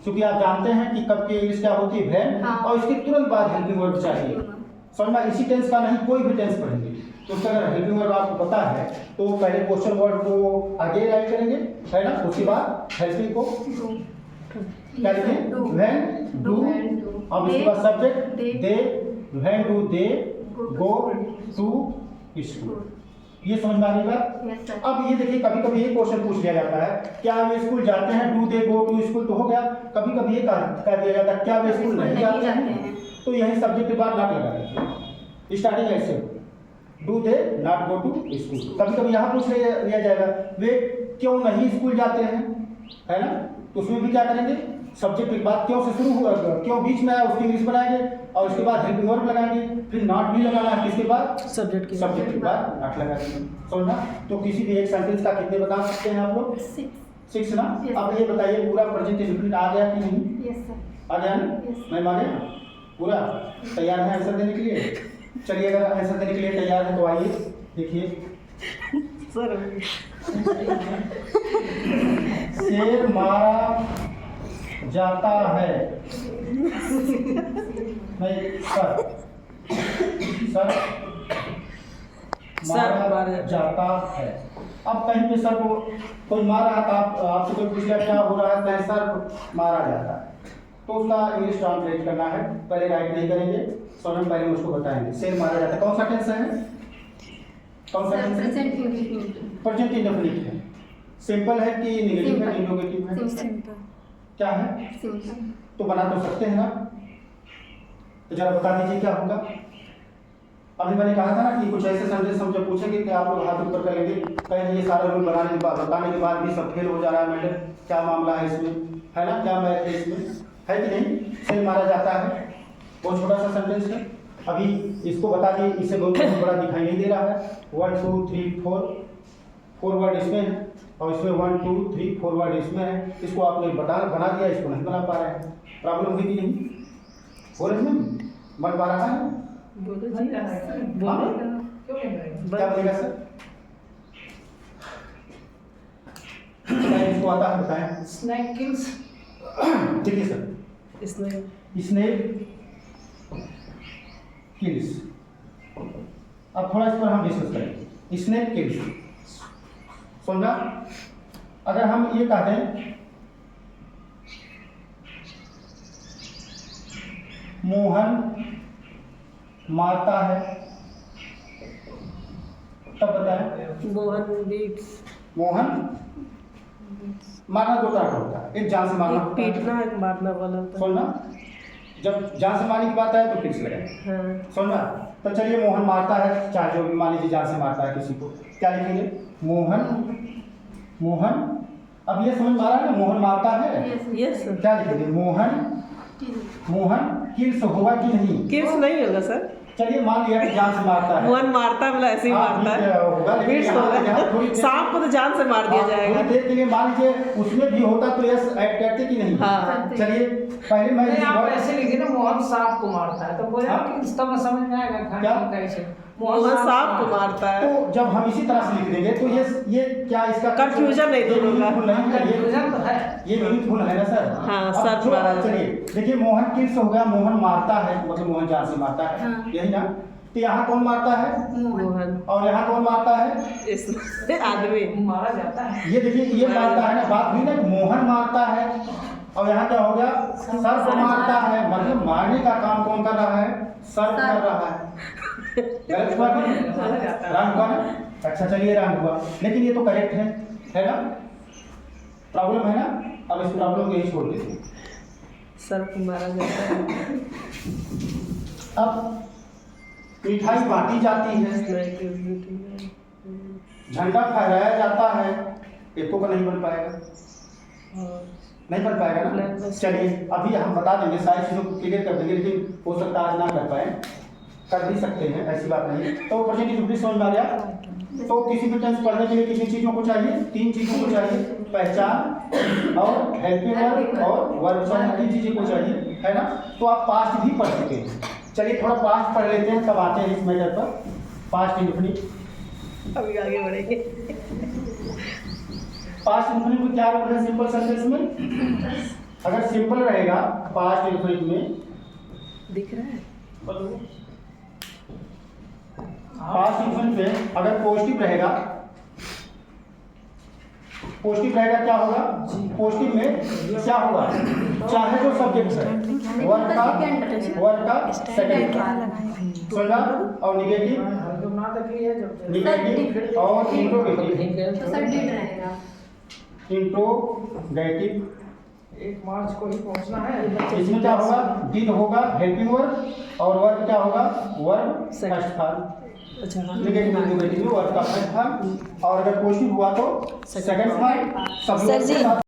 क्योंकि आप जानते हैं कि कब की इंग्लिश क्या होती है वेन, और इसके तुरंत बाद हेल्पिंग वर्ब चाहिए। समझना, इसी टेंस का नहीं कोई भी टेंस पढ़ेंगे तो उसका अगर हेल्पिंग वर्ब आपको पता है तो पहले क्वेश्चन वर्ड को आगे राइट करेंगे, है ना, उसके बाद हेल्पिंग को क्या लिखें, वेन डू, अब इसके बाद subject they, when do they go to school. ये समझ में आ रही बात। अब ये देखिए कभी कभी ये क्वेश्चन पूछ लिया जाता है, क्या वे स्कूल जाते हैं, do they go to school तो हो गया। कभी कभी ये कह दिया जाता है क्या वे स्कूल नहीं जाते हैं, तो यही सब्जेक्ट के बाद नॉट लगा देंगे। स्टार्टिंग ऐसे do they not go to school. कभी कभी यहाँ पूछ लिया जाएगा वे क्यों नहीं स्कूल जाते हैं, है ना, तो उसमें भी क्या करेंगे, सब्जेक्ट के बाद क्यों से शुरू हुआ, क्यों बीच में आया उसकी इंग्लिश बनाएंगे और उसके बाद हेल्पिंग वर्ब लगाएंगे, फिर नॉट भी लगाना है, किसके बाद, सब्जेक्ट के बाद नॉट लगाएंगे। समझना, तो किसी भी एक सेंटेंस का कितने बता सकते हैं आप लोग, 6 ना। अब ये बताइए पूरा प्रेजेंट इंडेफिनिट आ गया कि नहीं, आ गया ना, मैं माने पूरा तैयार है आंसर देने के लिए। चलिए अगर आंसर देने के लिए तैयार है तो आइए देखिए। शेर मारा जाता है, नहीं सर मारा जाता है। अब कहीं पे सर को कोई मारा है तो आपसे कोई पूछ लिया क्या हो रहा है, कहीं सर मारा जाता है, तो उसका इंग्लिश ट्रांसलेट करना है। पहले राइट नहीं करेंगे, सोनम पहले मुझको बताएंगे। शेर मारा जाता है कौन सा टेंस है, कौन सा टेंस है, प्रेजेंट इंडेफिनिट है। सिंपल है कि नेगेटिव है, इंट्रोगेटिव है, सिंपल क्या है, सिंपल। तो बना तो सकते हैं ना, तो जरा बता दीजिए क्या होगा। अभी मैंने कहा था ना कि कुछ ऐसे सेंटेंस हम जब पूछेंगे कि आप लोग हाथ ऊपर कर लेंगे, कहेंगे ये सारा रूल बनाने के बाद बताने के बाद भी सब फेल हो जा रहा है मैडम, क्या मामला है इसमें, है ना, क्या मैथ है इसमें, है कि नहीं। शेर मारा जाता है बहुत छोटा सा सेंटेंस है। अभी इसको बता दिए, इसे बहुत बड़ा दिखाई नहीं दे रहा है। 1 2 3 4 वर्ड इसमें है और इसमें 1 2 3 4 वर्ड इसमें है। इसको आपने बना दिया, इसको नहीं बना पा रहे हैं, प्रॉब्लम हुई कि नहीं, बोले नहीं बन पा रहा है, बोलो जी, बोलो क्या बोलेगा सर, इसको आता है बताएं। स्नैक किल्स, ठीक है सर, स्नेक किल्स। अब थोड़ा इस पर हम डिस्कस करेंगे। स्नेक किल्स समझा। अगर हम ये कहते हैं मोहन मारता है, तब बताएं। मोहन मारना दो तरह का होता है, एक जान से मारना, एक पीटना, एक मारना वाला होता है। सुनना, जब जान से मारने की बात आए तो किल्स लगाए, सुनना। तो चलिए मोहन मारता है, चाहे जो भी मान लीजिए जान से मारता है किसी को, क्या लिखेंगे, मोहन। अब ये समझ में आ रहा है ना, मोहन मारता है, यस सर। क्या लिखेंगे, मोहन किल्स होगा कि नहीं, किल्स नहीं होगा सर। चलिए मान लिया कि जान से मारता है, मोहन मारता है, मतलब ऐसे ही मारता है। सांप को तो जान से मार दिया जाएगा। देर के लिए मान लीजिए उसमें भी होता तो यस ऐड करते कि नहीं। हाँ। चलिए पहले मैं आप ऐसे लिखे ना, मोहन सांप को मारता है, तो बोला कि इस तरह समझ में आएगा क्या कैसे मोहन सांप को मारता है। तो जब हम इसी तरह से लिख देंगे तो ये क्या इसका कंफ्यूजन नहीं तो होगा, कंफ्यूजन तो है, ये मीनिंगफुल है ना सर। हाँ सर मारा। चलिए देखिए मोहन किल्स हो गया, मोहन मारता है मतलब मोहन जान से मारता है, यही ना। तो यहाँ कौन मारता है, मोहन, और यहाँ कौन मारता है, इस आदमी मारा जाता है। ये देखिए ये मारता है ना, बात हुई ना, मोहन मारता है और यहाँ क्या हो गया, सर को मारता है, मतलब मारने का काम कौन कर रहा है, सर कर रहा है। गलत हुआ कि रंग हुआ ना, अच्छा चलिए रंग हुआ, लेकिन ये तो करेक्ट है ना, प्रॉब्लम है ना। अब इस प्रॉब्लम को यही छोड़ देते, सर को मारा जाता है। अब मिठाई बांटी जाती है, झंडा फहराया जाता है, एको का नहीं बन पाएगा, नहीं बन पाएगा ना। चलिए अभी हम बता देंगे, सारी चीज़ों को क्लियर कर देंगे, लेकिन हो सकता है आज ना कर पाए, कर भी सकते हैं, ऐसी बात नहीं। तो प्रेजेंट इंडेफिनिट समझ में आ गया। तो किसी भी टेंस पढ़ने के लिए कितनी चीज़ों को चाहिए, 3 चीज़ों को चाहिए, पहचान और हेल्पिंग वर्ब और वर्ब, 3 चीज़ों को चाहिए, है ना। तो आप पास्ट भी पढ़ चुके हैं, चलिए थोड़ा पास्ट पढ़ लेते हैं, तब आते हैं इस मैटर पर। पास्ट इंडेफिनिट अभी आगे बढ़ेंगे। पास्ट इंडेफिनिट में क्या रूल है सिंपल सेंटेंस में, अगर सिंपल रहेगा पास्ट इंफिनिट में, दिख रहा है पास्ट इंफिनिट में अगर पॉजिटिव रहेगा क्या होगा? पॉजिटिव में क्या होगा? चाहे जो सब्जेक्ट है वर्क का सेकंड समझा, और निगेटिव और इंट्रोगेटिव 1 मार्च को ही पहुंचना है। इसमें क्या होगा? डिड होगा हेल्पिंग वर्ब, और वर्ब क्या होगा? Verb Second. फर्स्ट फॉर्म, अच्छा हाँ निगेटिव में वर्ब का फर्स्ट फॉर्म, और अगर पॉजिटिव हुआ तो सेकंड फॉर्म। सब सर जी।